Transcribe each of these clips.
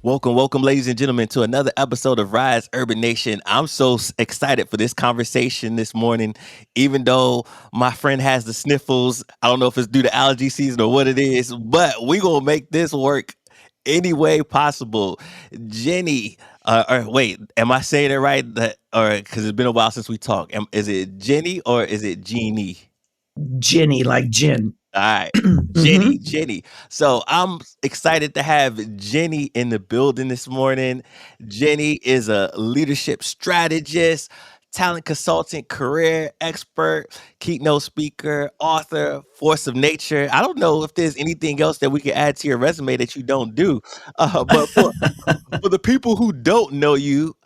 Welcome, ladies and gentlemen, to another episode of Rise Urban Nation. I'm so excited for this conversation this morning, even though my friend has the sniffles. I don't know if it's due to allergy season or what it is, but we gonna make this work any way possible. Jenny, or wait, am I saying it right? Or because it's been a while since we talked. Is it Jenny or is it Jeannie? Ginny, like gin. All right. Jenny. So I'm excited to have Jenny in the building this morning. Jenny is a leadership strategist, talent consultant, career expert, keynote speaker, author, force of nature. I don't know if there's anything else that we can add to your resume that you don't do. But for the people who don't know you,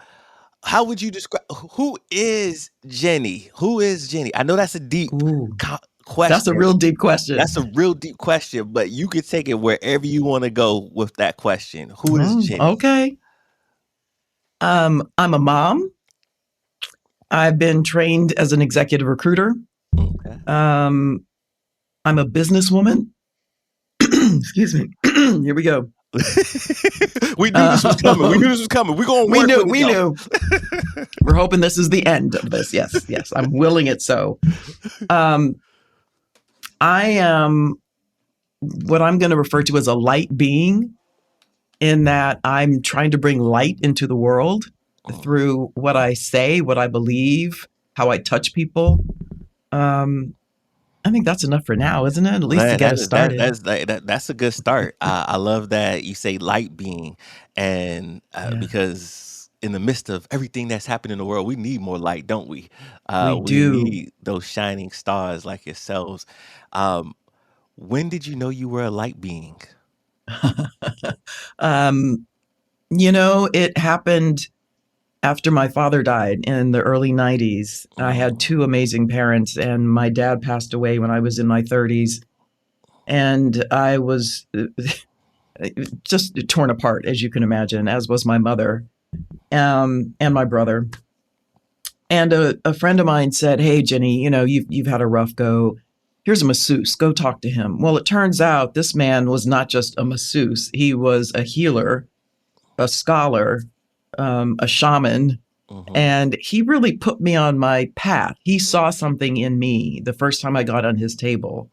how would you describe who is Jenny? Who is Jenny? I know that's a deep Ooh, question. that's a real deep question. That's a real deep question, but you can take it wherever you want to go with that question. Who is Jenny? Okay. I'm a mom. I've been trained as an executive recruiter. Okay. I'm a businesswoman. Excuse me. Here we go. We knew this was coming. We're going to work. We knew. We're hoping this is the end of this. Yes. I'm willing it so. I am what I'm going to refer to as a light being, in that I'm trying to bring light into the world through what I say, what I believe, how I touch people. I think that's enough for now, isn't it? At least to get us started. That's a good start. I love that you say light being, and because in the midst of everything that's happening in the world, we need more light, don't we? We do. Need those shining stars like yourselves. When did you know you were a light being? It happened after my father died in the early 90s. I had two amazing parents, and my dad passed away when I was in my 30s. And I was just torn apart, as you can imagine, as was my mother and my brother. And a friend of mine said, "Hey, Jenny, you've had a rough go. Here's a masseuse. Go talk to him." Well, it turns out this man was not just a masseuse. He was a healer, a scholar, a shaman, and he really put me on my path. He saw something in me the first time I got on his table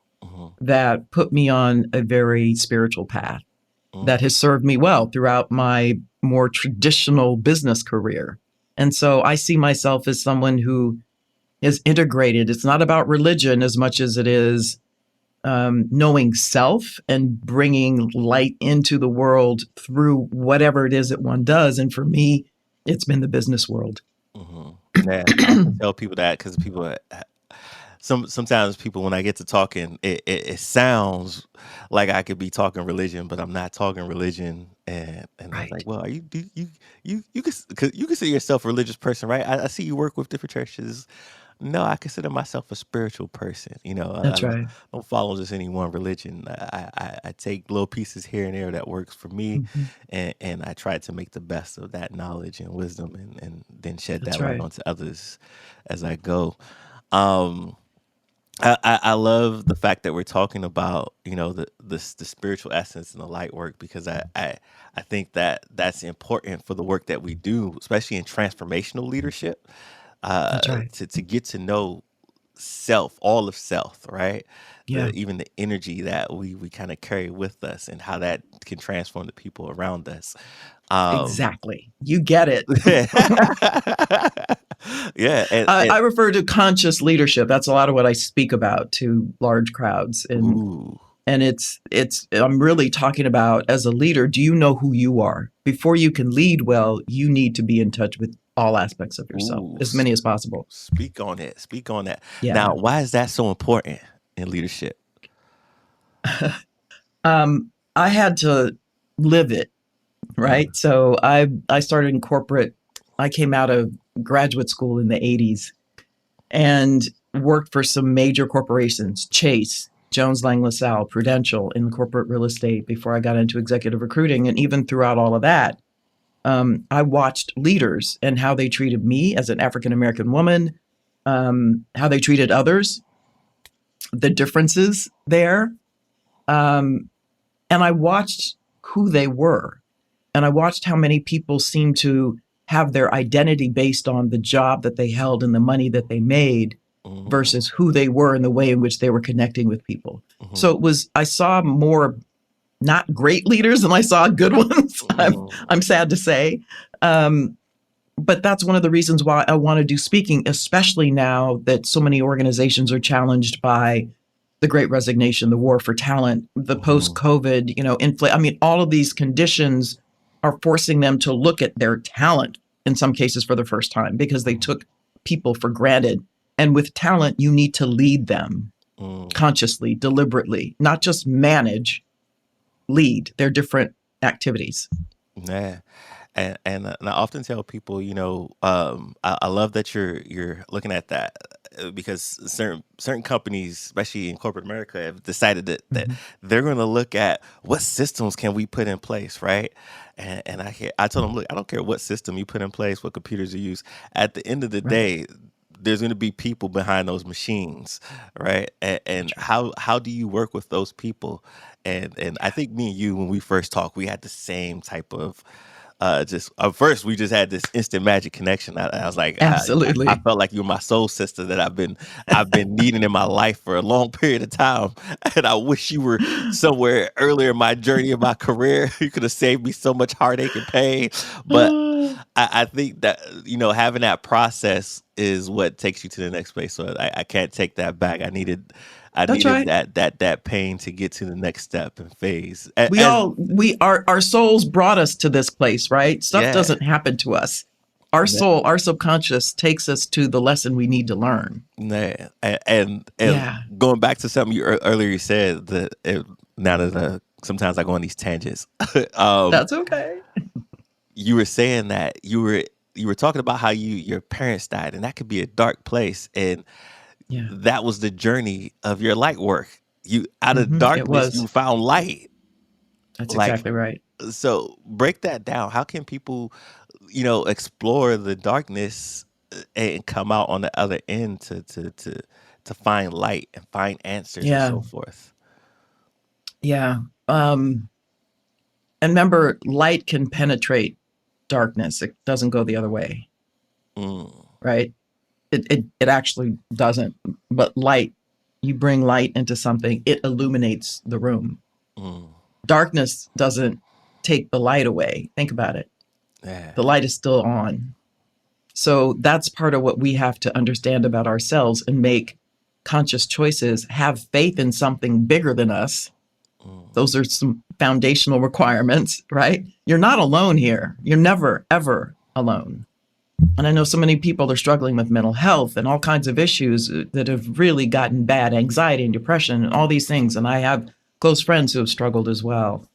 that put me on a very spiritual path that has served me well throughout my more traditional business career. And so I see myself as someone who is integrated. It's not about religion as much as it is knowing self and bringing light into the world through whatever it is that one does. And for me, it's been the business world. Yeah, I tell people that because people, sometimes people, when I get to talking, it sounds like I could be talking religion, but I'm not talking religion. And right. I was like, well, you consider yourself a religious person, right? I see you work with different churches. No, I consider myself a spiritual person. That's right. I don't follow just any one religion. I take little pieces here and there that works for me, and I try to make the best of that knowledge and wisdom, and then shed that light onto others as I go. I love the fact that we're talking about the spiritual essence and the light work, because I think that that's important for the work that we do, especially in transformational leadership. That's right. To get to know self, all of self, right? Yeah. Even the energy that we kind of carry with us, and how that can transform the people around us. Exactly. You get it. Yeah. I refer to conscious leadership. That's a lot of what I speak about to large crowds. And it's I'm really talking about, as a leader, do you know who you are? Before you can lead well, you need to be in touch with all aspects of yourself, as many as possible. Speak on that. Yeah. Now, why is that so important in leadership? I had to live it, right? So I started in corporate. I came out of graduate school in the 80s and worked for some major corporations, Chase, Jones Lang LaSalle, Prudential, in corporate real estate before I got into executive recruiting. And even throughout all of that, I watched leaders and how they treated me as an African-American woman, how they treated others, the differences there. And I watched who they were. And I watched how many people seemed to have their identity based on the job that they held and the money that they made versus who they were and the way in which they were connecting with people. So I saw more not great leaders and I saw good ones. I'm sad to say. But that's one of the reasons why I want to do speaking, especially now that so many organizations are challenged by the Great Resignation, the war for talent, the post-COVID, all of these conditions are forcing them to look at their talent in some cases for the first time because they took people for granted. And with talent, you need to lead them consciously, deliberately, not just manage, lead. They're different activities. Yeah. And I often tell people, I love that you're looking at that because certain companies, especially in corporate America, have decided that they're going to look at what systems can we put in place, right? And I told them, look, I don't care what system you put in place, what computers you use. At the end of the day, there's going to be people behind those machines, right? And how do you work with those people? And I think me and you, when we first talked, we had the same type of just at first we just had this instant magic connection. I was like, Absolutely. I felt like you were my soul sister that I've been needing in my life for a long period of time, and I wish you were somewhere earlier in my journey in my career. You could have saved me so much heartache and pain. But I think that having that process is what takes you to the next place. So I can't take that back. I needed that pain to get to the next step and phase. Our souls brought us to this place, right? Stuff doesn't happen to us. Our soul, our subconscious takes us to the lesson we need to learn. Yeah. And going back to something you earlier you said now that sometimes I go on these tangents. That's okay. You were saying that you were talking about how your parents died, and that could be a dark place, and that was the journey of your light work. You out of darkness, you found light. That's exactly right. So break that down. How can people, explore the darkness and come out on the other end to find light and find answers and so forth? Yeah. And remember, light can penetrate darkness. It doesn't go the other way. Right? It actually doesn't. But light, you bring light into something, it illuminates the room. Darkness doesn't take the light away. Think about it. The light is still on. So that's part of what we have to understand about ourselves and make conscious choices, have faith in something bigger than us. Those are some foundational requirements, right? You're not alone here. You're never, ever alone. And I know so many people are struggling with mental health and all kinds of issues that have really gotten bad, anxiety and depression and all these things. And I have close friends who have struggled as well.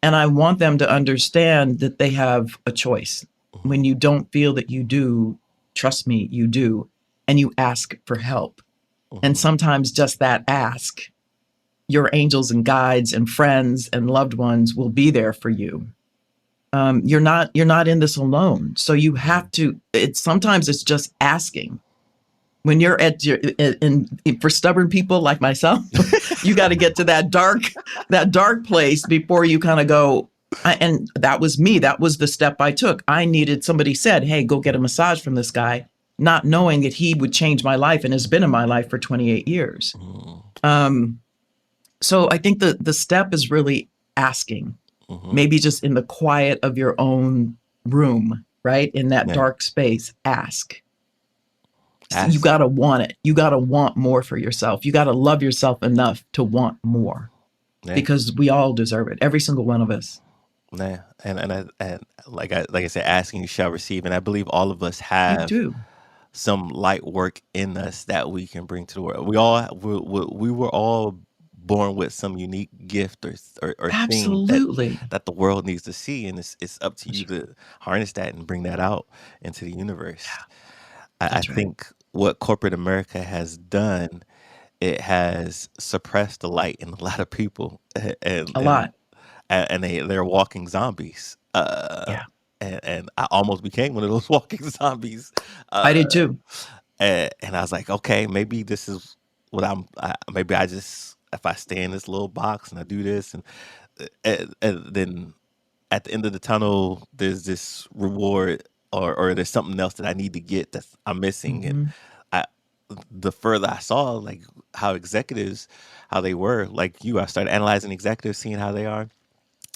And I want them to understand that they have a choice. When you don't feel that you do, trust me, you do. And you ask for help. And sometimes just that ask, your angels and guides and friends and loved ones will be there for you. You're not in this alone. So you have to, sometimes it's just asking. When you're for stubborn people like myself, you got to get to that dark place before you kind of go. And that was me. That was the step I took. Somebody said, hey, go get a massage from this guy, not knowing that he would change my life and has been in my life for 28 years. So I think the step is really asking, maybe just in the quiet of your own room, right? In that dark space, ask. You got to want it. You got to want more for yourself. You got to love yourself enough to want more because we all deserve it. Every single one of us. Yeah. And like I said, asking you shall receive. And I believe all of us have some light work in us that we can bring to the world. We were all born with some unique gift or thing that the world needs to see, and it's up to you to harness that and bring that out into the universe. I think what corporate America has done, it has suppressed the light in a lot of people, and they're walking zombies. And I almost became one of those walking zombies. I did too. And I was like, okay, maybe this is what maybe if I stay in this little box and I do this and then at the end of the tunnel, there's this reward, or there's something else that I need to get that I'm missing. And Mm-hmm. I, the further I saw like how executives, how they were like you, I started analyzing executives, seeing how they are.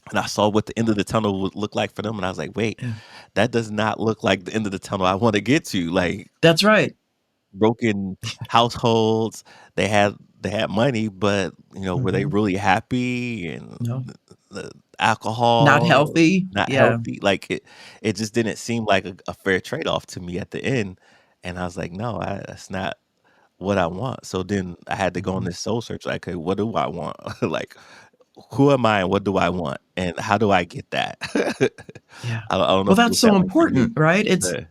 And I saw what the end of the tunnel would look like for them. And I was like, wait, Yeah. that does not look like the end of the tunnel I want to get to. Like That's right. broken households, they had money, but were they Mm-hmm. really happy? And No, the not alcohol, healthy. not Yeah. healthy. Like it just didn't seem like a fair trade-off to me at the end. And I was like, no, that's not what I want. So then I had to go on Mm-hmm. this soul search. Like, okay, what do I want? Like, who am I and what do I want? And how do I get that? Yeah. I don't know Well, if it that's was so that way for you. important, right? It's Yeah.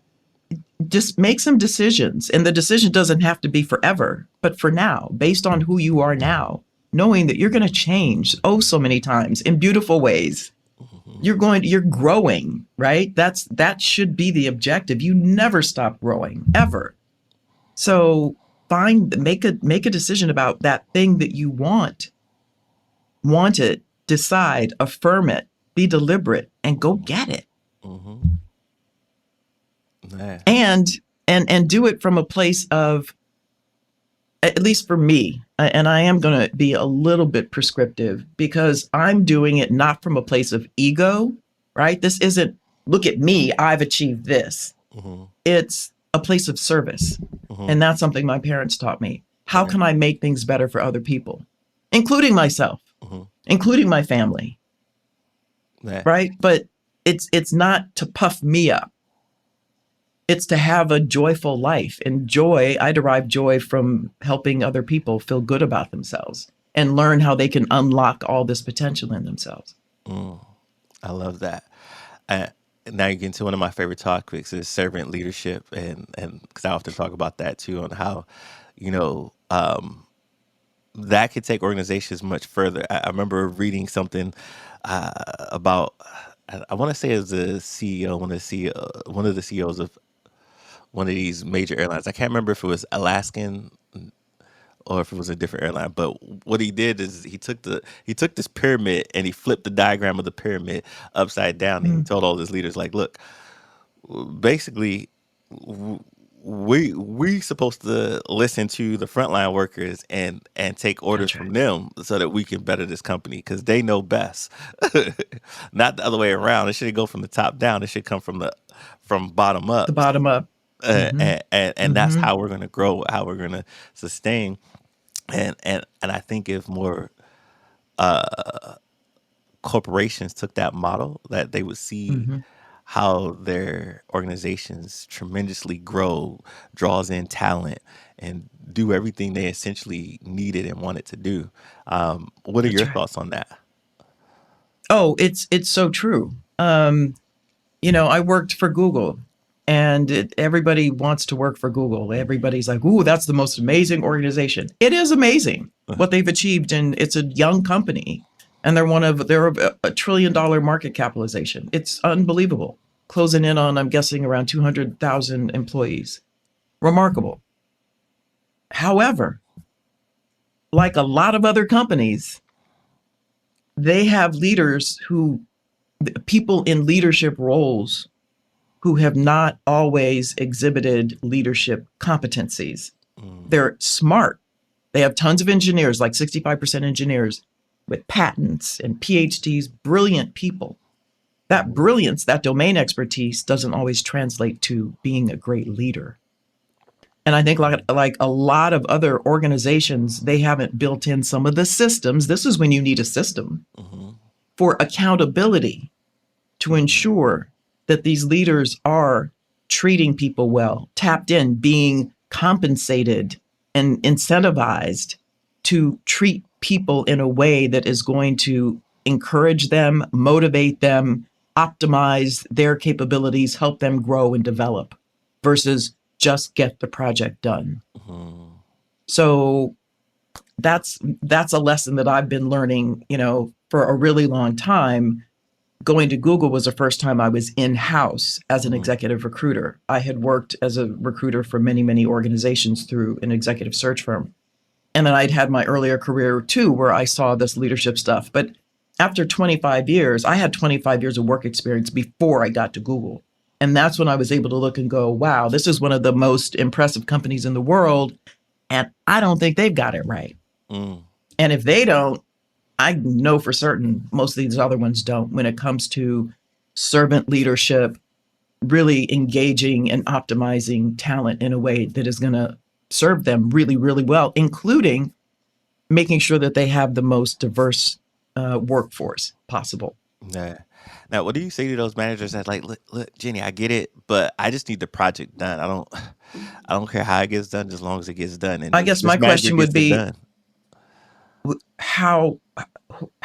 just make some decisions. And the decision doesn't have to be forever, but for now, based on who you are now, knowing that you're going to change oh so many times in beautiful ways. Mhm. You're growing, right? That should be the objective. You never stop growing, ever. So make a decision about that thing that you want. Want it, decide, affirm it, be deliberate, and go get it. Mhm. Yeah. And do it from a place of, at least for me, and I am going to be a little bit prescriptive because I'm doing it not from a place of ego, right? This isn't, look at me, I've achieved this. Mhm. It's a place of service. Mhm. And that's something my parents taught me. How Yeah. can I make things better for other people, including myself, Mhm. including my family, Yeah. right? But it's not to puff me up. It's to have a joyful life. And joy, I derive joy from helping other people feel good about themselves and learn how they can unlock all this potential in themselves. Mm. I love that. Uh, Now you get into one of my favorite topics is servant leadership, and because I often talk about that too, on how you know that could take organizations much further. I remember reading something about, I want to say as a CEO, one of the CEOs of one of these major airlines. I can't remember if it was Alaskan or if it was a different airline. But what he did is he took this pyramid and he flipped the diagram of the pyramid upside down, and he Mm, told all his leaders, like, look, basically, w- we supposed to listen to the frontline workers and take orders that's from right. them so that we can better this company because they know best. Not the other way around. It shouldn't go from the top down. It should come from bottom The up. bottom up. Mm-hmm. And that's Mm-hmm. how we're going to grow, how we're going to sustain. And I think if more corporations took that model, that they would see Mm-hmm. how their organizations tremendously grow, draws in talent, and do everything they essentially needed and wanted to do. What are That's your right. thoughts on that? Oh, it's so true. I worked for Google, and everybody wants to work for Google. Everybody's like, "Ooh, that's the most amazing organization." It is amazing what they've achieved, and it's a young company, and they're a $1 trillion market capitalization. It's unbelievable, closing in on, I'm guessing, around 200,000 employees. Remarkable. However, like a lot of other companies, they have people in leadership roles who have not always exhibited leadership competencies. Mm, They're smart. They have tons of engineers, like 65% engineers with patents and PhDs, brilliant people. That brilliance, that domain expertise doesn't always translate to being a great leader. And I think like a lot of other organizations, they haven't built in some of the systems. This is when you need a system mhm, for accountability to ensure that these leaders are treating people well, tapped in, being compensated and incentivized to treat people in a way that is going to encourage them, motivate them, optimize their capabilities, help them grow and develop versus just get the project done. mhm, So that's a lesson that I've been learning, for a really long time. Going to Google was the first time I was in-house as an mhm, executive recruiter. I had worked as a recruiter for many, many organizations through an executive search firm. And then I'd had my earlier career too, where I saw this leadership stuff. But after 25 years, I had 25 years of work experience before I got to Google. And that's when I was able to look and go, wow, this is one of the most impressive companies in the world. And I don't think they've got it right. Mm. And if they don't, I know for certain most of these other ones don't when it comes to servant leadership, really engaging and optimizing talent in a way that is going to serve them really, really well, including making sure that they have the most diverse workforce possible. Yeah. Now, what do you say to those managers that like, look, Jenny, I get it, but I just need the project done. I don't care how it gets done, as long as it gets done. And I guess this my manager question would gets it be, done. how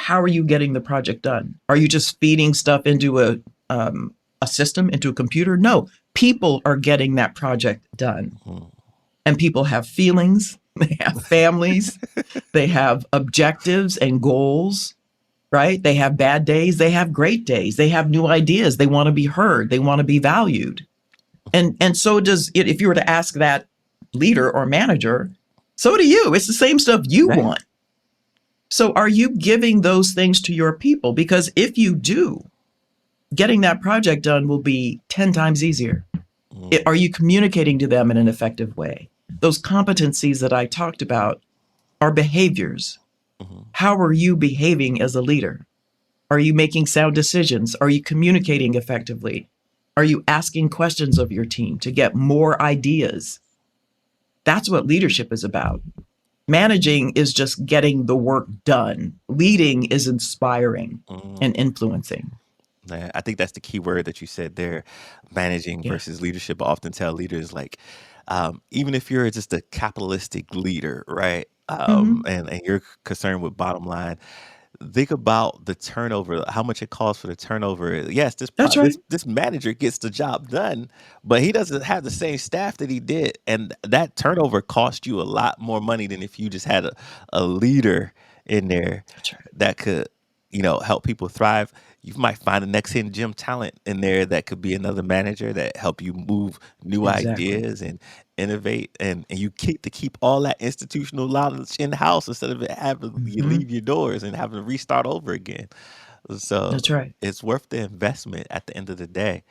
are you getting the project done? Are you just feeding stuff into a system, into a computer? No, people are getting that project done. Mm. And people have feelings, they have families, they have objectives and goals, right? They have bad days, they have great days, they have new ideas, they want to be heard, they want to be valued. And so does it, if you were to ask that leader or manager, so do you. It's the same stuff you Right. want. So are you giving those things to your people? Because if you do, getting that project done will be 10 times easier. Mm. Are you communicating to them in an effective way? Those competencies that I talked about are behaviors. Mm-hmm. How are you behaving as a leader? Are you making sound decisions? Are you communicating effectively? Are you asking questions of your team to get more ideas? That's what leadership is about. Managing is just getting the work done. Leading is inspiring and influencing. Yeah, I think that's the key word that you said there, managing Yeah. versus leadership. I often tell leaders, like, even if you're just a capitalistic leader, right? And you're concerned with bottom line, think about the turnover, how much it costs for the turnover. Yes, That's right. this manager gets the job done, but he doesn't have the same staff that he did, and that turnover cost you a lot more money than if you just had a leader in there That's right. that could, help people thrive. You might find the next hidden gem talent in there that could be another manager that help you move new Exactly. ideas and innovate, and you keep all that institutional knowledge in house instead of it having you leave your doors and having to restart over again. So That's right. it's worth the investment at the end of the day.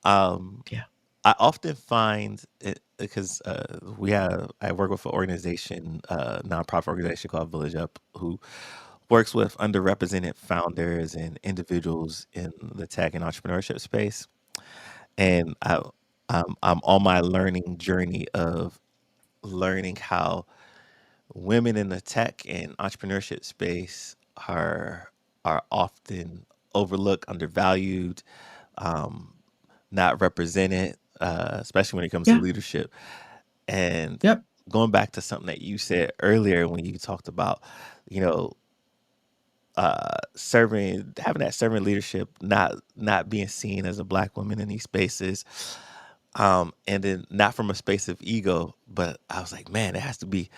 Um, Yeah. I often find it because I work with an organization, nonprofit organization called Village Up, who works with underrepresented founders and individuals in the tech and entrepreneurship space. And I'm on my learning journey of learning how women in the tech and entrepreneurship space are often overlooked, undervalued, um, not represented, especially when it comes to Yeah. leadership. And Yep. going back to something that you said earlier when you talked about, you know, having that servant leadership, not being seen as a Black woman in these spaces, and then not from a space of ego, but I was like, man, it has to be.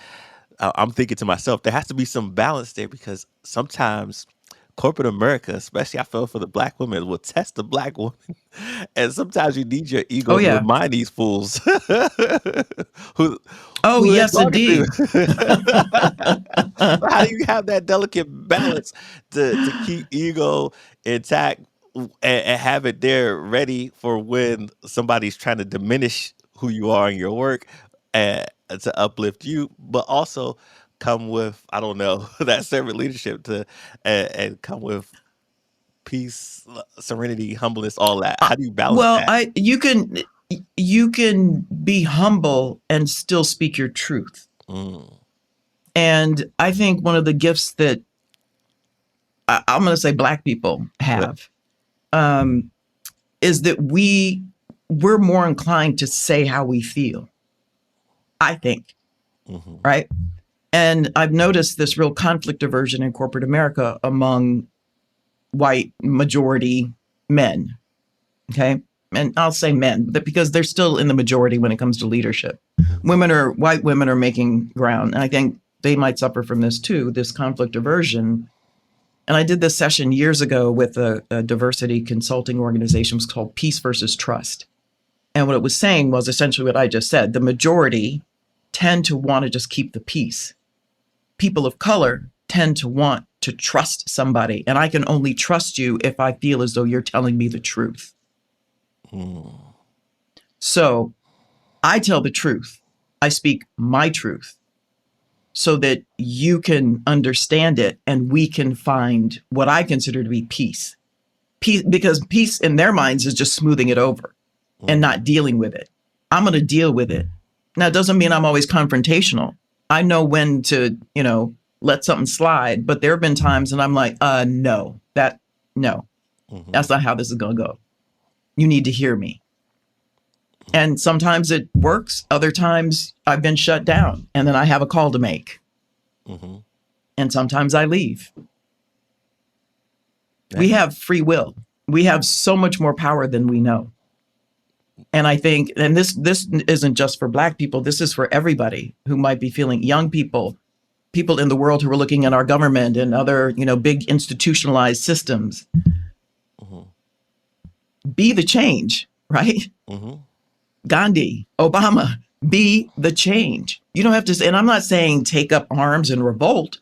I'm thinking to myself, there has to be some balance there, because sometimes corporate America, especially I feel for the Black women, will test the Black woman, and sometimes you need your Oh, ego to yeah. remind these fools who Oh, who they're yes, talking indeed. to. So how do you have that delicate balance to keep ego intact, and have it there ready for when somebody's trying to diminish who you are in your work, and to uplift you, but also come with, I don't know, that servant leadership and come with peace, serenity, humbleness, all that. How do you balance Well, that? you can be humble and still speak your truth. Mm. And I think one of the gifts that I'm going to say Black people Yeah. have is that we're more inclined to say how we feel, I think, Mm-hmm. right? And I've noticed this real conflict aversion in corporate America among white majority men. Okay. And I'll say men, because they're still in the majority when it comes to leadership. White women are making ground. And I think they might suffer from this too, this conflict aversion. And I did this session years ago with a diversity consulting organization. It was called Peace versus Trust. And what it was saying was essentially what I just said. The majority tend to want to just keep the peace. People of color tend to want to trust somebody. And I can only trust you if I feel as though you're telling me the truth. So I tell the truth. I speak my truth so that you can understand it and we can find what I consider to be peace. Peace, because peace in their minds is just smoothing it over and not dealing with it. I'm going to deal with it. Now, it doesn't mean I'm always confrontational. I know when to, let something slide, but there have been times and I'm like, no, that's not how this is going to go. You need to hear me. And sometimes it works. Other times I've been shut down and then I have a call to make. And sometimes I leave. Yeah. We have free will. We have so much more power than we know. And I think, and this isn't just for Black people, this is for everybody who might be feeling, young people in the world who are looking at our government and other, big institutionalized systems. Be the change, right? Gandhi, Obama, be the change. You don't have to, and I'm not saying take up arms and revolt.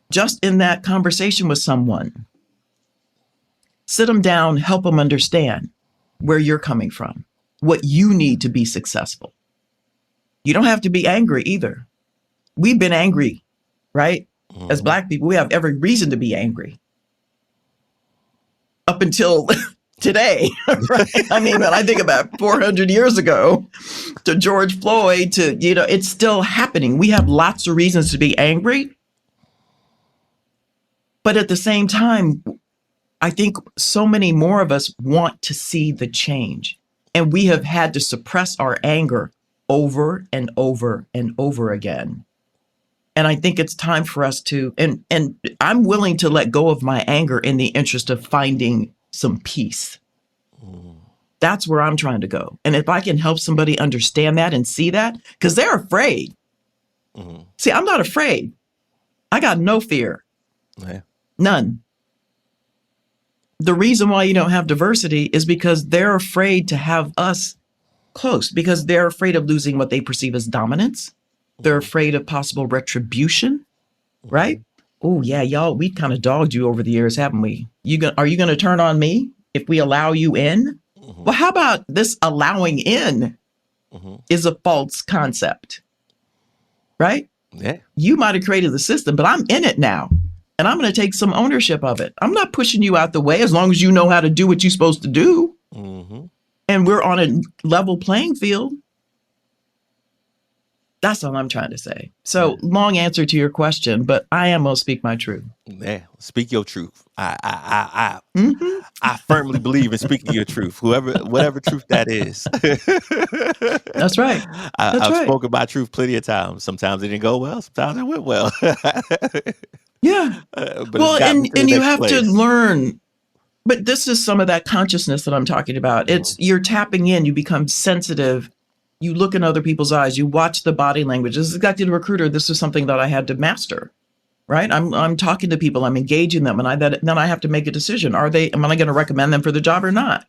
Just in that conversation with someone, sit them down, help them understand where you're coming from, what you need to be successful. You don't have to be angry either. We've been angry, right? As Black people, we have every reason to be angry. Up until today, right? I mean, when I think about 400 years ago to George Floyd, to, it's still happening. We have lots of reasons to be angry. But at the same time, I think so many more of us want to see the change. And we have had to suppress our anger over and over and over again. And I think it's time for us to, and I'm willing to let go of my anger in the interest of finding some peace. That's where I'm trying to go. And if I can help somebody understand that and see that, because they're afraid. See, I'm not afraid. I got no fear. Yeah. None. The reason why you don't have diversity is because they're afraid to have us close, because they're afraid of losing what they perceive as dominance. They're afraid of possible retribution, right? Oh, yeah, y'all, we kind of dogged you over the years, haven't we? Are you going to turn on me if we allow you in? Well, how about this allowing in is a false concept, right? Yeah. You might have created the system, but I'm in it now. And I'm going to take some ownership of it. I'm not pushing you out the way as long as you know how to do what you're supposed to do. And we're on a level playing field. That's all I'm trying to say. So long answer to your question, but I am going to speak my truth. Yeah, speak your truth. I firmly believe in speaking your truth, whatever truth that is. That's right. I've spoken my truth plenty of times. Sometimes it didn't go well. Sometimes it went well. Yeah. But well, and you have to learn. But this is some of that consciousness that I'm talking about. It's you're tapping in. You become sensitive. You look in other people's eyes. You watch the body language. As an executive recruiter, this is something that I had to master. Right? I'm talking to people. I'm engaging them, and then I have to make a decision. Am I going to recommend them for the job or not?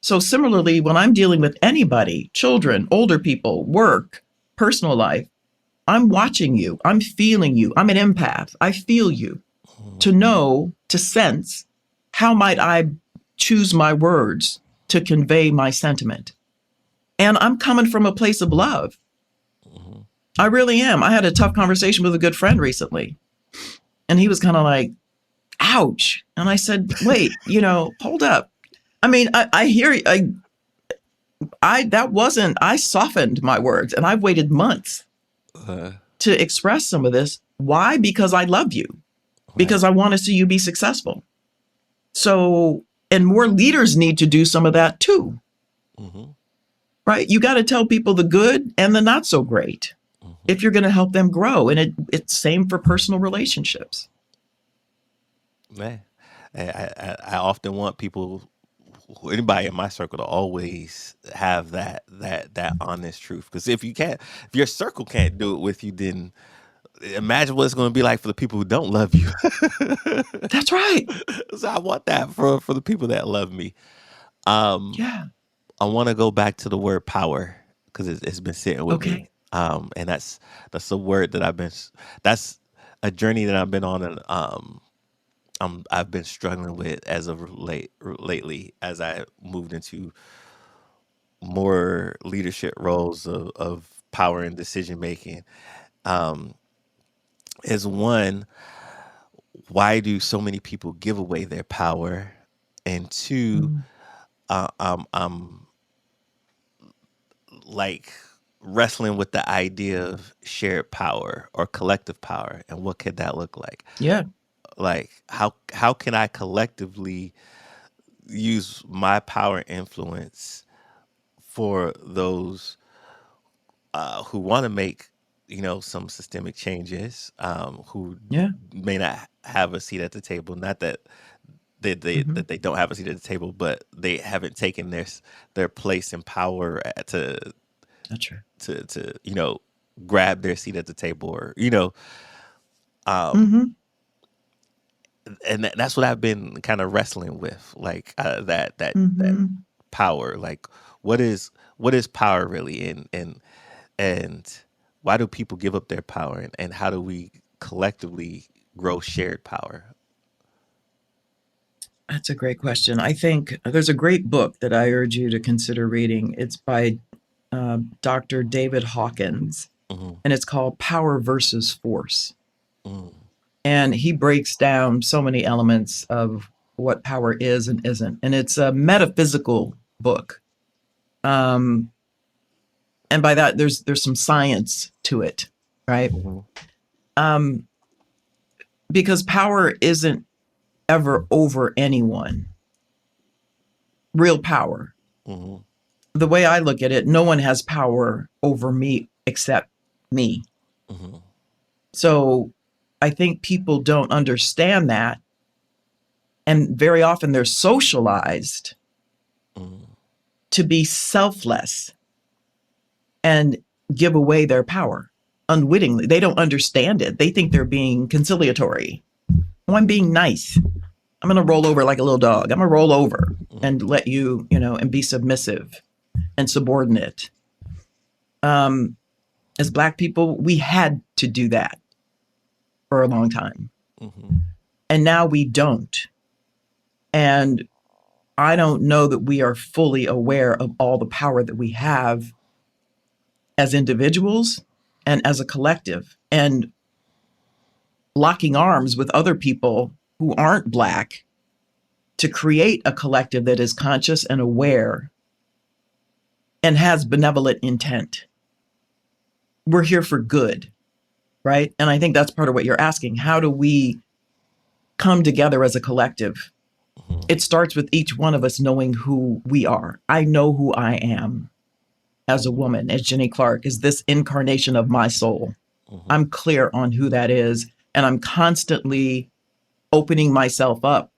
So similarly, when I'm dealing with anybody, children, older people, work, personal life, I'm watching you. I'm feeling you. I'm an empath. I feel you. To know, to sense, how might I choose my words to convey my sentiment? And I'm coming from a place of love. I really am. I had a tough conversation with a good friend recently. And he was kind of like, ouch. And I said, wait, hold up. I mean, I hear you. I softened my words, and I've waited months to express some of this. Why? Because I love you, because I want to see you be successful. So, and more leaders need to do some of that too. Right? You got to tell people the good and the not so great if you're going to help them grow. And it's same for personal relationships. Man, I often want people, anybody in my circle, to always have that honest truth. Because if your circle can't do it with you, then imagine what it's going to be like for the people who don't love you. That's right. So I want that for the people that love me. Yeah. I want to go back to the word power, because it's been sitting with me. And that's a word that that's a journey that I've been on, and I've been struggling with as of lately, as I moved into more leadership roles of power and decision making, um, is one, why do so many people give away their power? And two, Mm. I'm like wrestling with the idea of shared power or collective power, and what could that look like? Yeah. Like how can I collectively use my power and influence for those who want to make, some systemic changes, who Yeah. may not have a seat at the table. Not that Hmm. that they don't have a seat at the table, but they haven't taken their place in power That's right. to grab their seat at the table, or um Hmm. and that's what I've been kind of wrestling with, like that Hmm. power. Like, what is power really, and why do people give up their power, and how do we collectively grow shared power? That's a great question. I think there's a great book that I urge you to consider reading. It's by Dr. David Hawkins, Mm-hmm. and it's called Power versus Force. Mm-hmm. And he breaks down so many elements of what power is and isn't. And it's a metaphysical book. Um, and by that, there's some science to it, right? Mm-hmm. Um, because power isn't ever over anyone. Real power. Mm-hmm. The way I look at it, no one has power over me except me. Mm-hmm. So I think people don't understand that. And very often they're socialized Mm-hmm. to be selfless and give away their power unwittingly. They don't understand it. They think they're being conciliatory. Oh, I'm being nice. I'm going to roll over like a little dog. I'm going to roll over and let you, and be submissive and subordinate. As Black people, we had to do that for a long time. Mm-hmm. And now we don't. And I don't know that we are fully aware of all the power that we have as individuals and as a collective, and locking arms with other people who aren't Black to create a collective that is conscious and aware and has benevolent intent. We're here for good, right? And I think that's part of what you're asking. How do we come together as a collective? Mm-hmm. It starts with each one of us knowing who we are. I know who I am as a woman, as Ginny Clarke, is this incarnation of my soul. Mm-hmm. I'm clear on who that is. And I'm constantly opening myself up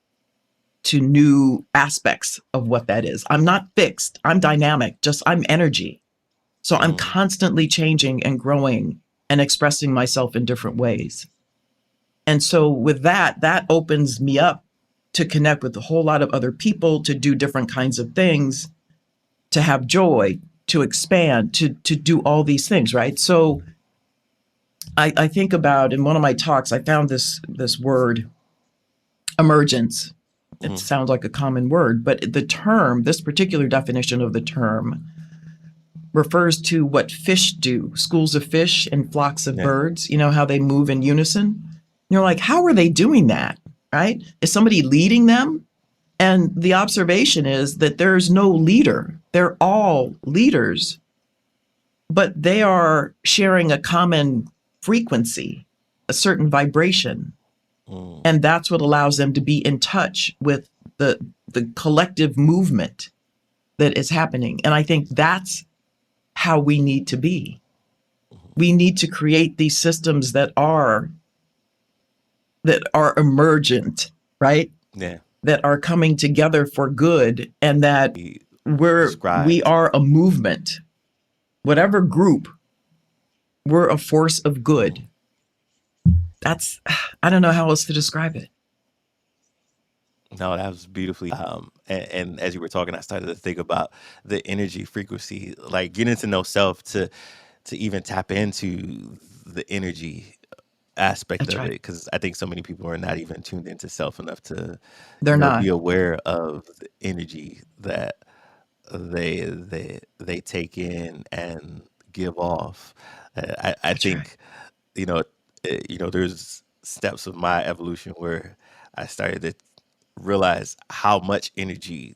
to new aspects of what that is. I'm not fixed. I'm dynamic. I'm energy. So I'm constantly changing and growing and expressing myself in different ways. And so with that opens me up to connect with a whole lot of other people, to do different kinds of things, to have joy, to expand, to do all these things, right? So I think about, in one of my talks, I found this word, emergence. It Mm-hmm. sounds like a common word, but the term, this particular definition of the term, refers to what fish do, schools of fish and flocks of Yeah. birds, how they move in unison. And you're like, how are they doing that, right? Is somebody leading them? And the observation is that there's no leader. They're all leaders, but they are sharing a common frequency, a certain vibration. Mm-hmm. And that's what allows them to be in touch with the collective movement that is happening. And I think that's how we need to be. We need to create these systems that are emergent, right? Yeah. That are coming together for good, and that He we described. are a movement. Whatever group, we're a force of good. That's, I don't know how else to describe it. No, that was beautifully. And as you were talking, I started to think about the energy frequency, like getting to know self to even tap into the energy aspect That's of it, right. because I think so many people are not even tuned into self enough to, They're be not. aware of the energy that they take in and give off. I That's right. think, you know, there's steps of my evolution where I started to realize how much energy,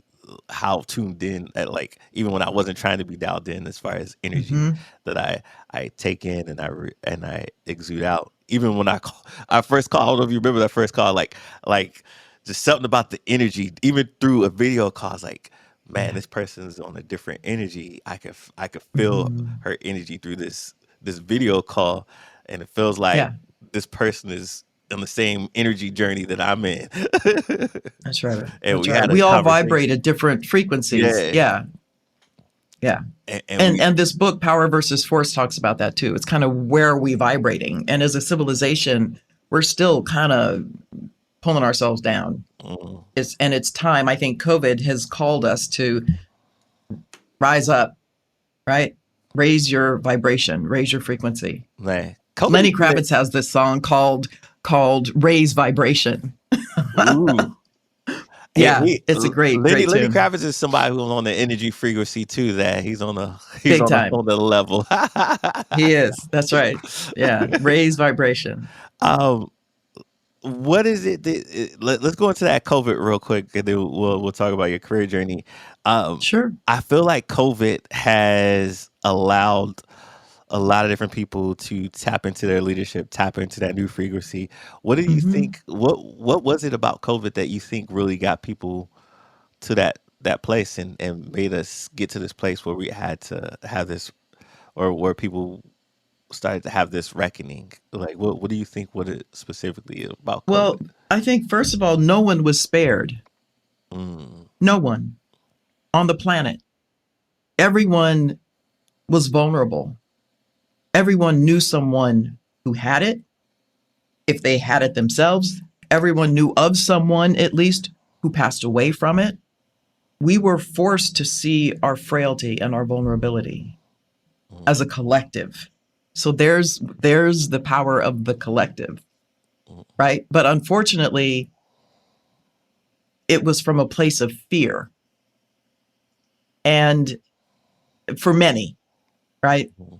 how tuned in at, like, even when I wasn't trying to be dialed in, as far as energy Mm-hmm. that I take in and I exude out. Even when I first call, I don't know if you remember that first call, like just something about the energy, even through a video call, it's like, man, Yeah. this person's on a different energy. I could feel Mm-hmm. her energy through this video call, and it feels like Yeah. this person is on the same energy journey that I'm in. That's right. And That's we right. had a We all vibrate conversation. at different frequencies. Yeah. Yeah. Yeah. And And this book, Power versus Force, talks about that too. It's kind of where are we vibrating? And as a civilization, we're still kind of pulling ourselves down. mm, It's time. I think COVID has called us to rise up, right? Raise your vibration, raise your frequency. man, COVID has Lenny been Kravitz has this song called Raise Vibration. ooh. Yeah, it's a Lenny great Lenny tune. Kravitz is somebody who's on the energy frequency too. That he's on the Big time. on the level. He is. That's right. Yeah, raise vibration. um, what is it that let's go into that COVID real quick, and then we'll talk about your career journey. Um, Sure. I feel like COVID has allowed a lot of different people to tap into their leadership, tap into that new frequency. What do you Hmm. think? What was it about COVID that you think really got people to that place, and made us get to this place where we had to have this, or where people started to have this reckoning? Like, what do you think? What it specifically about COVID? Well, I think first of all, no one was spared. Mm, No one on the planet. Everyone was vulnerable. Everyone knew someone who had it. If they had it themselves, everyone knew of someone, at least, who passed away from it. We were forced to see our frailty and our vulnerability mm, as a collective. So there's the power of the collective, mm, right? But unfortunately, it was from a place of fear. And for many, right? mm,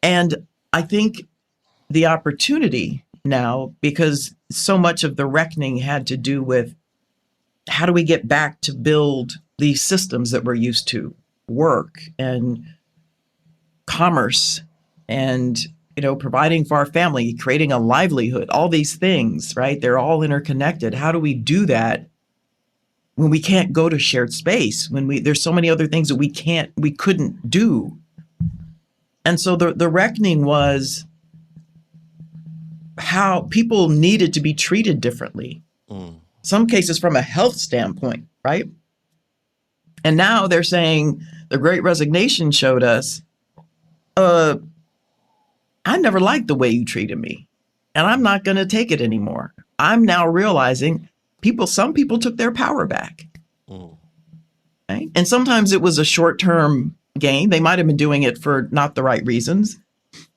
And I think the opportunity now, because so much of the reckoning had to do with how do we get back to build these systems that we're used to, work and commerce and providing for our family, creating a livelihood, all these things, right? They're all interconnected. How do we do that when we can't go to shared space, when there's so many other things that we couldn't do? And so the reckoning was how people needed to be treated differently. mm, Some cases from a health standpoint, right? And now they're saying the Great Resignation showed us, I never liked the way you treated me, and I'm not going to take it anymore. I'm now realizing some people took their power back. mm, Right? And sometimes it was a short term gain. They might have been doing it for not the right reasons.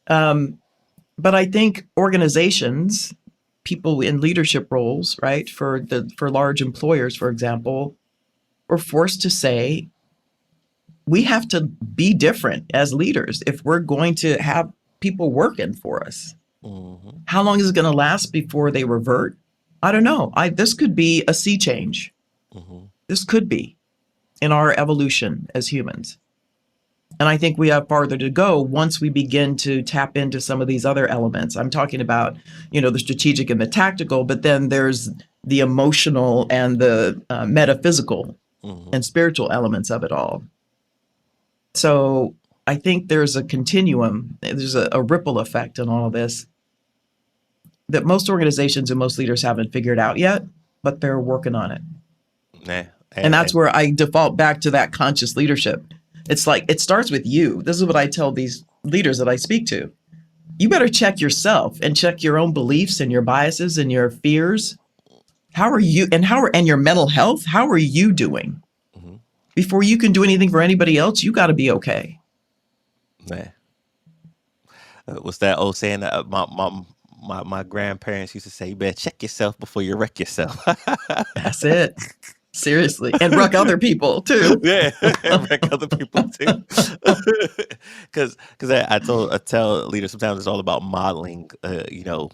But I think organizations, people in leadership roles, right, for large employers, for example, were forced to say, we have to be different as leaders if we're going to have people working for us. mhm, How long is it going to last before they revert? I don't know. This could be a sea change. mhm, This could be in our evolution as humans. And I think we have farther to go once we begin to tap into some of these other elements. I'm talking about, the strategic and the tactical, but then there's the emotional and the metaphysical mhm. and spiritual elements of it all. So I think there's a continuum, there's a ripple effect in all of this that most organizations and most leaders haven't figured out yet, but they're working on it. Nah, And that's and where I default back to that conscious leadership. It's like it starts with you. This is what I tell these leaders that I speak to. You better check yourself and check your own beliefs and your biases and your fears. How are you and your mental health? How are you doing? mhm, Before you can do anything for anybody else, you got to be okay. nah. What's that old saying? my grandparents used to say, "You better check yourself before you wreck yourself." That's it. Seriously. And wreck other people too. Yeah, wreck other people too. Because I tell leaders sometimes it's all about modeling.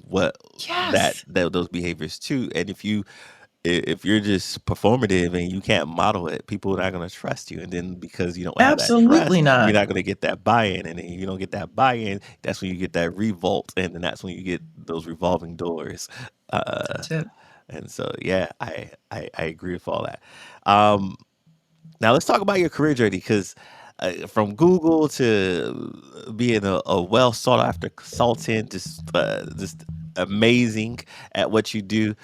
What Yes. those behaviors too. And if you're just performative and you can't model it, people are not going to trust you. And then because you don't have that Absolutely trust, you're not. not going to get that buy-in. And then you don't get that buy-in, that's when you get that revolt, and then that's when you get those revolving doors. Uh, That's it. and so, yeah, I agree with all that. Um, Now let's talk about your career journey, because from Google to being a well sought after consultant, just amazing at what you do.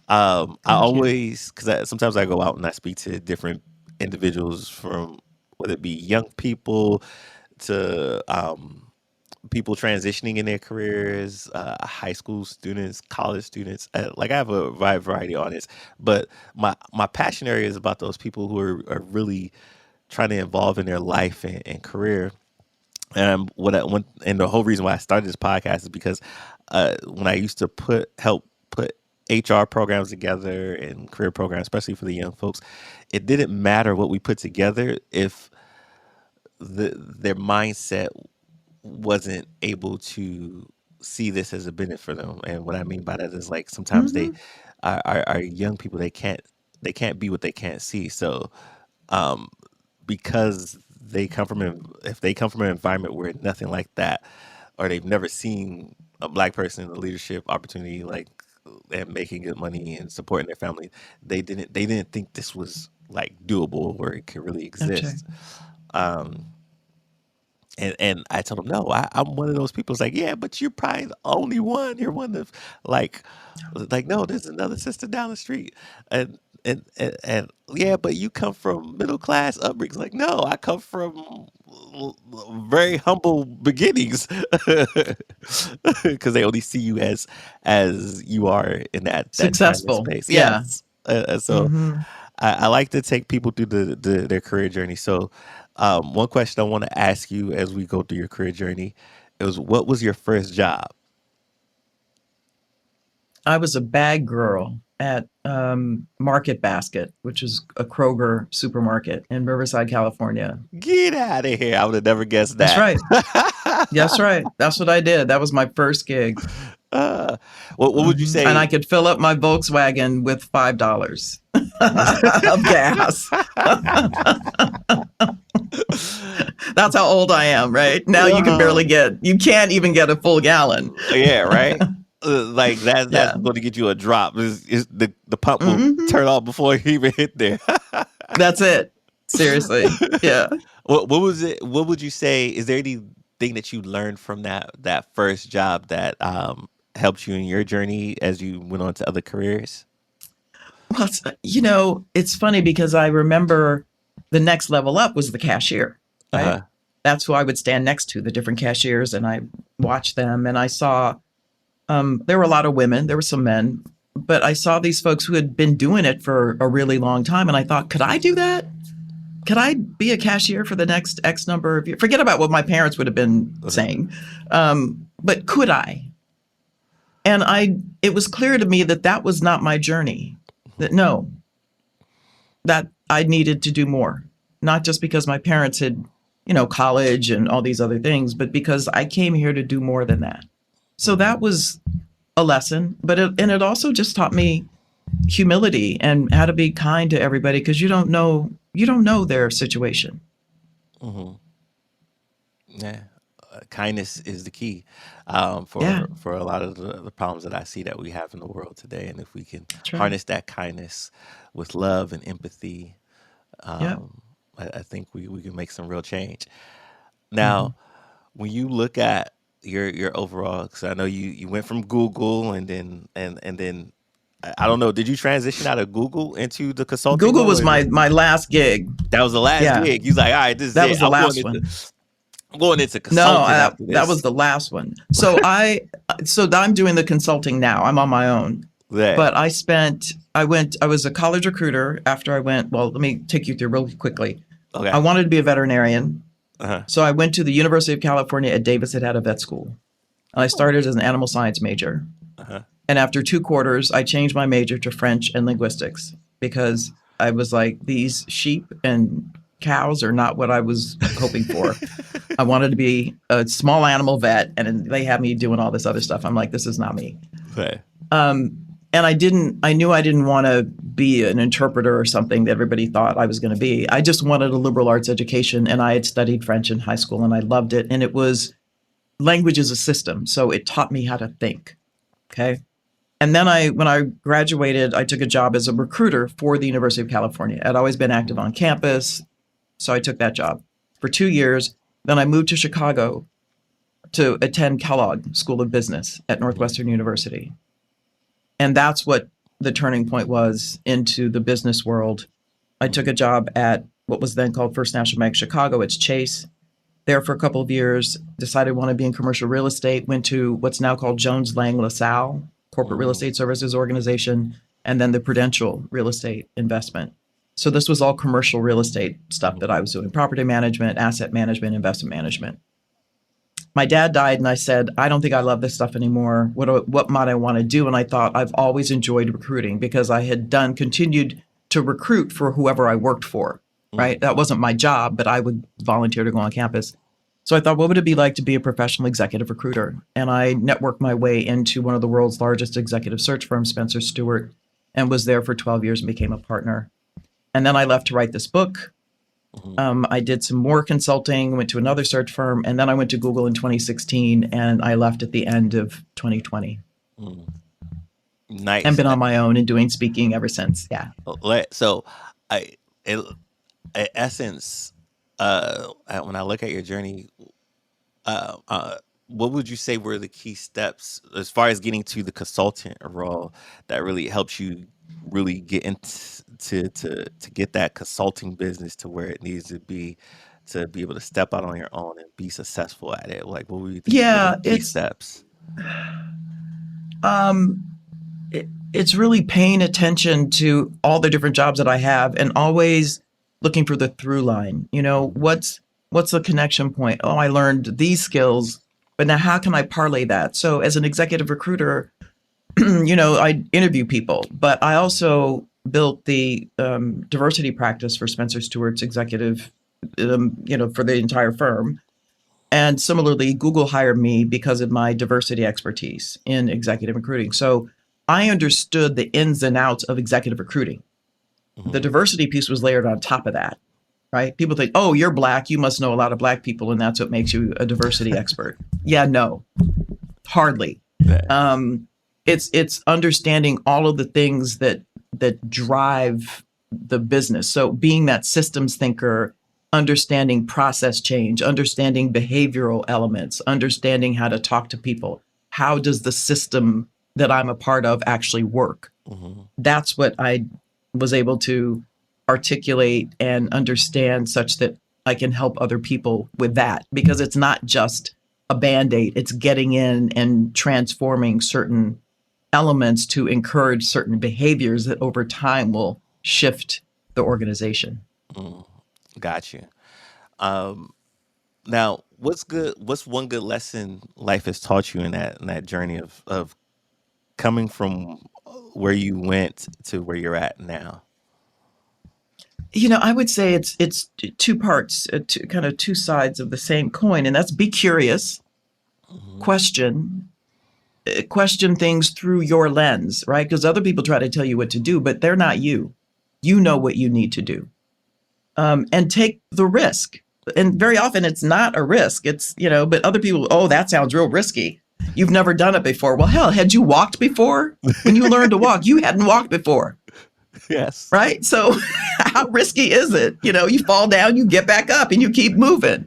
I Thank you. always, because sometimes I go out and I speak to different individuals, from whether it be young people to people transitioning in their careers, high school students, college students. Like, I have a wide variety of audience, but my passion area is about those people who are really trying to evolve in their life and career. And the whole reason why I started this podcast is because when I used to help put HR programs together and career programs, especially for the young folks, it didn't matter what we put together if their mindset wasn't able to see this as a benefit for them. And what I mean by that is, like, sometimes Hmm. our young people, they can't be what they can't see. So um, because if they come from an environment where nothing like that, or they've never seen a black person in a leadership opportunity, like, and making good money and supporting their family, they didn't think this was like doable or it could really Okay. exist. Um, and I told him, no, I'm one of those people. It's like, yeah, but you're probably the only one. You're one of, like, no, there's another sister down the street. And yeah, but you come from middle class upbringings. Like, no, I come from very humble beginnings, because they only see you as you are in that time and Successful. space. Yeah. Yes. So Hmm. I like to take people through their career journey. So, one question I want to ask you as we go through your career journey is, what was your first job? I was a bag girl at Market Basket, which is a Kroger supermarket in Riverside, California. Get out of here! I would have never guessed That's that. right. That's right. That's what I did. That was my first gig. uh, what would you And say? I could fill up my Volkswagen with $5 of gas. That's how old I am, right? Now you can't even get a full gallon. Yeah, right. Like, that's Yeah. going to get you a drop. The pump will Hmm. turn off before you even hit there. That's it. Seriously. Yeah. What was it? What would you say? Is there anything that you learned from that first job that helped you in your journey as you went on to other careers? Well, it's funny because I remember the next level up was the cashier, Uh right? huh. That's who I would stand next to, the different cashiers, and I watched them. And I saw there were a lot of women, there were some men, but I saw these folks who had been doing it for a really long time. And I thought, could I do that? Could I be a cashier for the next X number of years? Forget about what my parents would have been saying. But could I? And it was clear to me that that was not my journey. That no, that I needed to do more, not just because my parents had, college and all these other things, but because I came here to do more than that. So that was a lesson, but it also just taught me humility and how to be kind to everybody, because you don't know their situation. Hmm. Yeah, kindness is the key, Yeah, for a lot of the problems that I see that we have in the world today. And if we can that's right. harness that kindness with love and empathy, Yeah. um, I think we can make some real change. Hmm. Now, when you look at your overall, because I know you went from Google, and then I don't know, did you transition out of Google into the consulting Google role, was or my last gig. that was the last Yeah, gig? He's like, all right, this is that it. was the last one. I'm going into No, consulting after that was this. the last one. So I'm doing the consulting now. I'm on my own. Yeah. But I was a college recruiter after I went, well, let me take you through really quickly. Okay. I wanted to be a veterinarian. Uh-huh. So I went to the University of California at Davis. It had a vet school. And I started as an animal science major. Uh-huh. And after 2 quarters, I changed my major to French and linguistics because I was like, these sheep and cows are not what I was hoping for. I wanted to be a small animal vet, and they had me doing all this other stuff. I'm like, this is not me. Okay. And I knew I didn't want to be an interpreter or something that everybody thought I was going to be. I just wanted a liberal arts education, and I had studied French in high school, and I loved it. And it was language is a system, so it taught me how to think. Okay. And then when I graduated, I took a job as a recruiter for the University of California. I'd always been active on campus, so I took that job for 2 years. Then I moved to Chicago to attend Kellogg School of Business at Northwestern University. And that's what the turning point was into the business world. I took a job at what was then called First National Bank Chicago. It's Chase. There for a couple of years, decided I want to be in commercial real estate, went to what's now called Jones Lang LaSalle, Corporate Real Estate Services Organization, and then the Prudential Real Estate Investment. So this was all commercial real estate stuff that I was doing, property management, asset management, investment management. My dad died, and I said, I don't think I love this stuff anymore. What might I want to do? And I thought I've always enjoyed recruiting because I had continued to recruit for whoever I worked for, right? That wasn't my job, but I would volunteer to go on campus. So I thought, what would it be like to be a professional executive recruiter? And I networked my way into one of the world's largest executive search firms, Spencer Stuart, and was there for 12 years and became a partner. And then I left to write this book. I did some more consulting, went to another search firm, and then I went to Google in 2016, and I left at the end of 2020. Nice. And been on my own and doing speaking ever since. Yeah. So, in essence, when I look at your journey, what would you say were the key steps as far as getting to the consultant role that really helps you really get into to get that consulting business to where it needs to be able to step out on your own and be successful at it? Like, what would you think were the key steps? It's really paying attention to all the different jobs that I have and always looking for the through line. You know, what's the connection point? Oh, I learned these skills, but now how can I parlay that? So as an executive recruiter, you know, I interview people, but I also built the diversity practice for Spencer Stuart's executive, you know, for the entire firm. And similarly, Google hired me because of my diversity expertise in executive recruiting. So I understood the ins and outs of executive recruiting. The diversity piece was layered on top of that, right? People think, oh, you're Black, you must know a lot of Black people, and that's what makes you a diversity expert. Yeah, no, hardly. It's understanding all of the things that drive the business. So being that systems thinker, understanding process change, understanding behavioral elements, understanding how to talk to people. How does the system that I'm a part of actually work? That's what I was able to articulate and understand such that I can help other people with that, because it's not just a Band-Aid. It's getting in and transforming certain elements to encourage certain behaviors that over time will shift the organization. Got you. Now, what's one good lesson life has taught you in that journey of coming from where you went to where you're at now? You know, I would say it's two parts, kind of two sides of the same coin, and that's be curious, question things through your lens, right? Because other people try to tell you what to do, but they're not you. You know what you need to do, and take the risk. And very often it's not a risk. It's, you know, but other people, oh, that sounds real risky. You've never done it before. Well, hell, had you walked before? When you learned to walk, you hadn't walked before. Yes. Right? So how risky is it? You know, you fall down, you get back up, and you keep moving.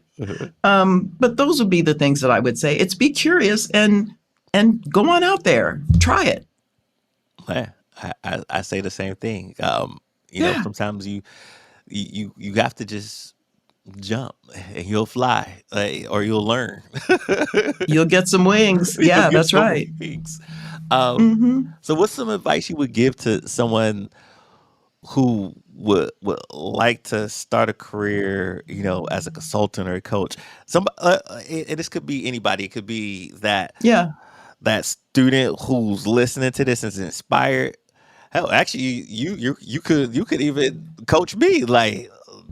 But those would be the things that I would say. It's be curious and go on out there. Try it. I say the same thing. You know, sometimes you have to just jump and you'll fly, or you'll learn. You'll get some wings. Yeah, that's right. Wings. So what's some advice you would give to someone who would like to start a career, you know, as a consultant or a coach? And this could be anybody. It could be that that student who's listening to this is inspired. Hell, actually, you could even coach me, like,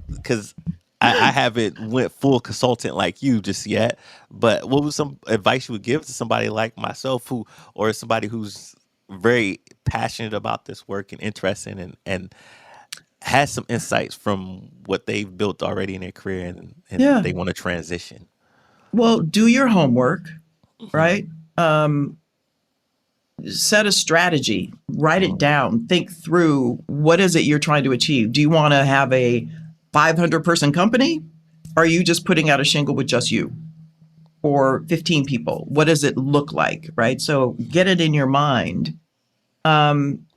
because I haven't went full consultant like you just yet. But what was some advice you would give to somebody like myself, who, or somebody who's very passionate about this work and interested and has some insights from what they've built already in their career, and Yeah. they want to transition? Well, do your homework, Hmm. right? Set a strategy, write it Mm, down, think through what is it you're trying to achieve. Do you want to have a 500-person company? Or are you just putting out a shingle with just you or 15 people? What does it look like, right? So get it in your mind. Um,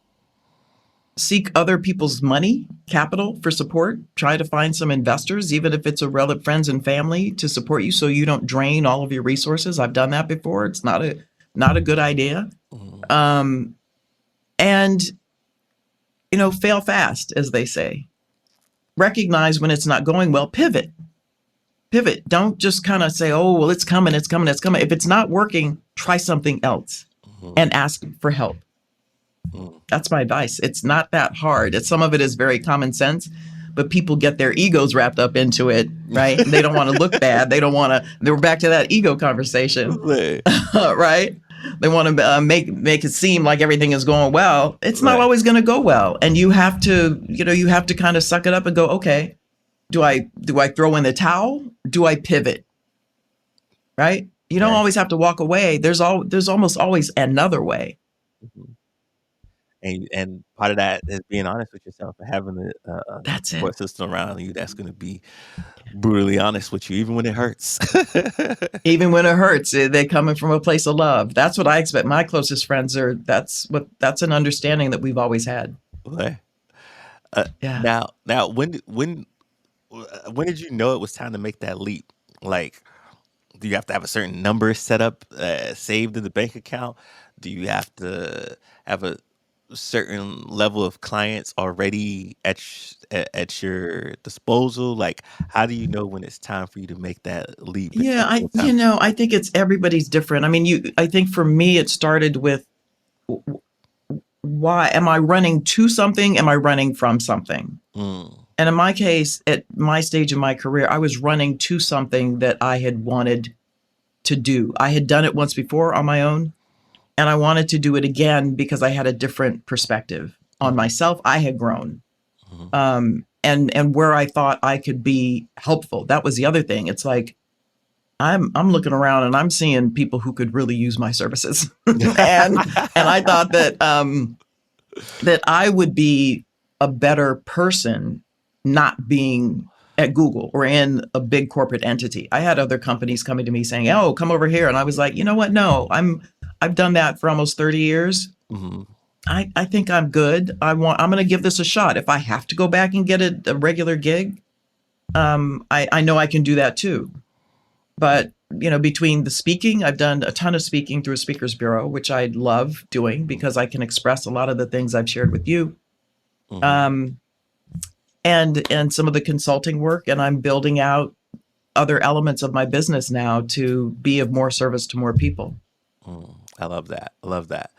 Seek other people's money, capital for support. Try to find some investors, even if it's a relative, friends and family, to support you so you don't drain all of your resources. I've done that before. It's not a good idea. mm, Um, and fail fast, as they say. Recognize when it's not going well, pivot. Pivot. Don't just kind of say, oh, well, it's coming, it's coming, it's coming. If it's not working, try something else mhm, and ask for help. mm. That's my advice. It's not that hard. Some of it is very common sense, but people get their egos wrapped up into it, right? They don't want to look bad. They don't want to. We're back to that ego conversation, Right, right? They want to make it seem like everything is going well. It's not right, always going to go well, and you have to kind of suck it up and go, okay, do I throw in the towel? Do I pivot? Right? You don't right. always have to walk away. There's almost always another way. Mhm. And part of that is being honest with yourself and having a That's it. support system around you that's going to be brutally honest with you, even when it hurts. Even when it hurts, they're coming from a place of love. That's what I expect. My closest friends are. That's an understanding that we've always had. Right. Uh, Yeah. now, when did you know it was time to make that leap? Like, do you have to have a certain number set up, saved in the bank account? Do you have to have a certain level of clients already at your disposal? Like, how do you know when it's time for you to make that leap into Yeah, full time? I think it's everybody's different. I mean, I think for me it started with, why am I running to something? Am I running from something? Mm, And in my case, at my stage in my career, I was running to something that I had wanted to do. I had done it once before on my own, and I wanted to do it again because I had a different perspective on mhm, myself. I had grown, mhm. and where I thought I could be helpful. That was the other thing. It's like I'm looking around and I'm seeing people who could really use my services, and I thought that I would be a better person not being at Google or in a big corporate entity. I had other companies coming to me saying, "Oh, come over here," and I was like, you know what? No, I've done that for almost 30 years. Mhm, I think I'm good. I'm going to give this a shot. If I have to go back and get a regular gig, I know I can do that too. But between the speaking, I've done a ton of speaking through a speakers bureau, which I love doing because I can express a lot of the things I've shared with you. mhm, Um, and some of the consulting work, and I'm building out other elements of my business now to be of more service to more people. mm. I love that. I love that.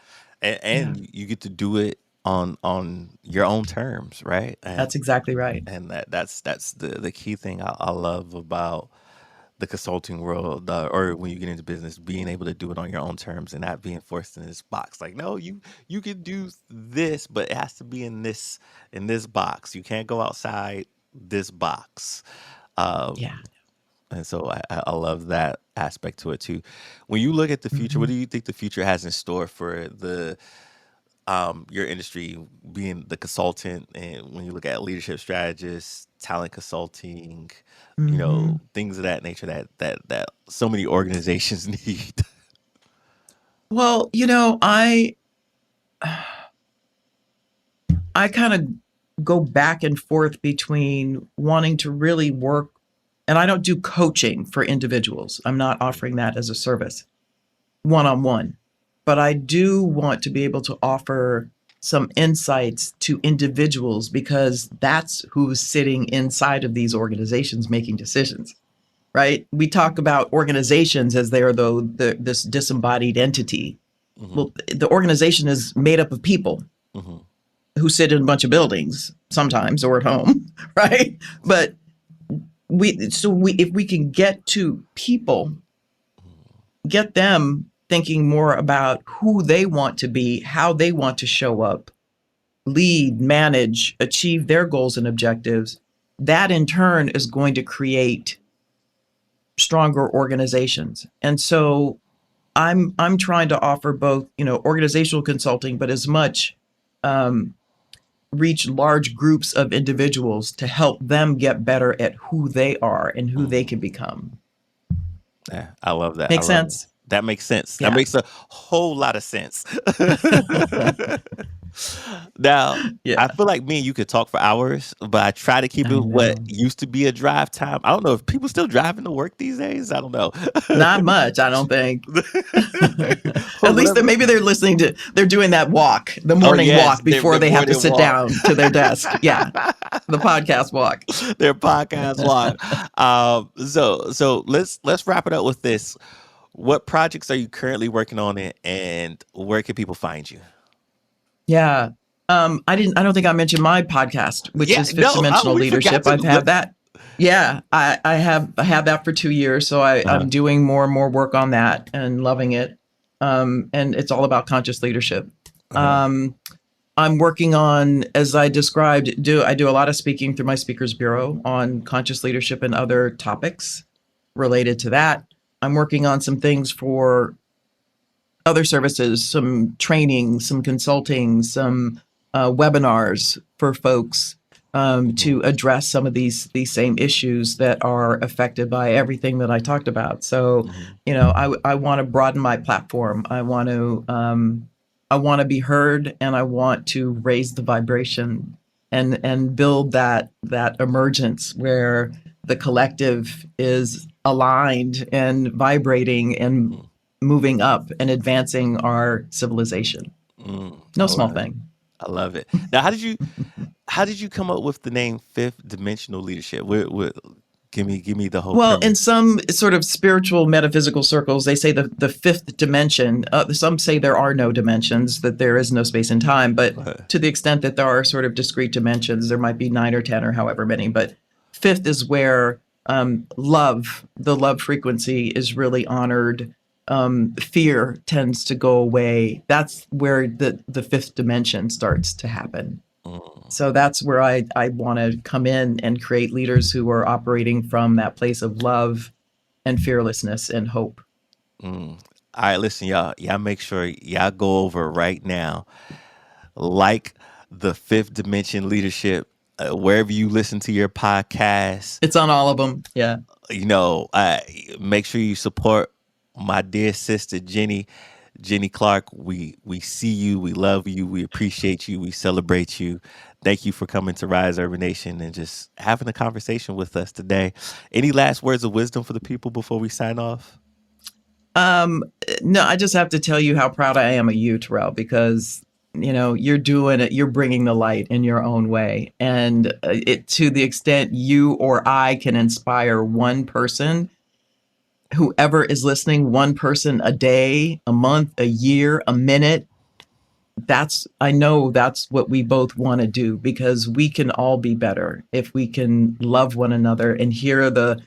Yeah, And you get to do it on your own terms, right? that's exactly right. And that's the key thing I love about the consulting world, or when you get into business, being able to do it on your own terms and not being forced in this box. Like, no, you can do this, but it has to be in this box. You can't go outside this box. Um, Yeah. and so I love that aspect to it too. When you look at the future, what Hmm. do you think the future has in store for the your industry, being the consultant, and when you look at leadership strategists, talent consulting, Hmm. things of that nature that so many organizations need? Well, I kind of go back and forth between wanting to really work, and I don't do coaching for individuals. I'm not offering that as a service one on one, but I do want to be able to offer some insights to individuals because that's who's sitting inside of these organizations making decisions, right? We talk about organizations as they are, though, this disembodied entity. Mm-hmm. Well, the organization is made up of people Mm-hmm. who sit in a bunch of buildings sometimes or at home, right? But if we can get to people, get them thinking more about who they want to be, how they want to show up, lead, manage, achieve their goals and objectives, that in turn is going to create stronger organizations. And so I'm trying to offer both, organizational consulting, but as much reach large groups of individuals to help them get better at who they are and who they can become. Yeah, I love that. I Make love it. sense? That makes sense. That Yeah. makes a whole lot of sense. Now, Yeah. I feel like me and you could talk for hours, but I try to keep I it what know. used to be a drive time. I don't know if people still driving to work these days. I don't know. Not much, I don't think. Or At least whatever. maybe they're doing that walk, the Oh morning yes, walk their before they have to morning sit walk. down to their desk. Yeah. The podcast walk. Their podcast walk. So let's wrap it up with this. What projects are you currently working on it, and where can people find you? Yeah. I don't think I mentioned my podcast, which Yeah, is Fifth no, oh, Dimensional we forgot Leadership. to I've had that. Yeah, I have that for 2 years. So uh-huh. I'm doing more and more work on that and loving it. And it's all about conscious leadership. Uh-huh. I'm working on, as I described, I do a lot of speaking through my speakers bureau on conscious leadership and other topics related to that. I'm working on some things for other services, some training, some consulting, some webinars for folks to address some of these same issues that are affected by everything that I talked about. So, I want to broaden my platform. I want to be heard, and I want to raise the vibration and build that emergence where the collective is aligned and vibrating and moving up and advancing our civilization. I No small love it. thing. I love it. Now, how did you come up with the name Fifth Dimensional Leadership? Give me the whole Well, in premise. some sort of spiritual metaphysical circles, they say the fifth dimension. Some say there are no dimensions, that there is no space and time. But to the extent that there are sort of discrete dimensions, there might be 9 or 10 or however many. But fifth is where the love frequency is really honored. Fear tends to go away. That's where the fifth dimension starts to happen. So that's where I want to come in and create leaders who are operating from that place of love and fearlessness and hope. All right, listen, y'all. Y'all make sure y'all go over right now, like the Fifth Dimension Leadership, wherever you listen to your podcast. It's on all of them. Yeah. Make sure you support my dear sister Ginny Clarke. We see you, we love you, we appreciate you, we celebrate you. Thank you for coming to Rise Urban Nation and just having a conversation with us today. Any last words of wisdom for the people before we sign off? No, I just have to tell you how proud I am of you, Terrell, because you're doing it. You're bringing the light in your own way, and it to the extent you or I can inspire one person, whoever is listening, one person a day, a month, a year, a minute. I know that's what we both want to do, because we can all be better if we can love one another and hear the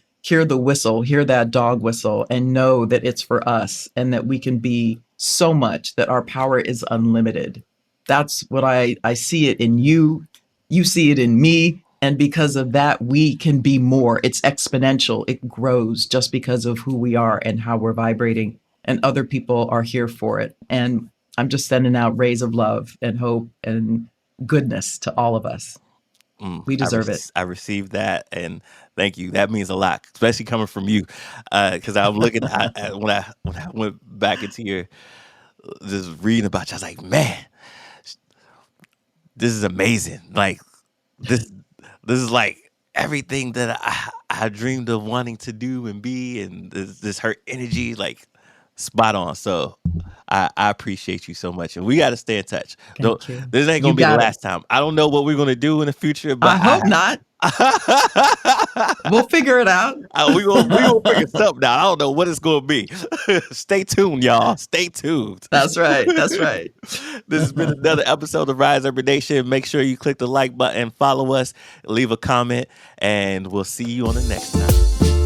whistle, hear that dog whistle, and know that it's for us and that we can be so much, that our power is unlimited. That's what I see it in you. You see it in me. And because of that, we can be more. It's exponential. It grows just because of who we are and how we're vibrating. And other people are here for it. And I'm just sending out rays of love and hope and goodness to all of us. We deserve it. I received that, and thank you. That means a lot, especially coming from you, because I'm looking at when I went back into your just reading about you. I was like, man, this is amazing. Like this is like everything that I dreamed of wanting to do and be, and this her energy, like spot on. So I appreciate you so much, and we got to stay in touch. Thank you. This ain't You gonna be the got it. last time. I don't know what we're gonna do in the future, I but hope not. We'll figure it out. we gonna figure something out. I don't know what it's gonna be. Stay tuned, y'all. Stay tuned. That's right. That's right. This has been another episode of Rise Every Nation. Make sure you click the like button, follow us, leave a comment, and we'll see you on the next time.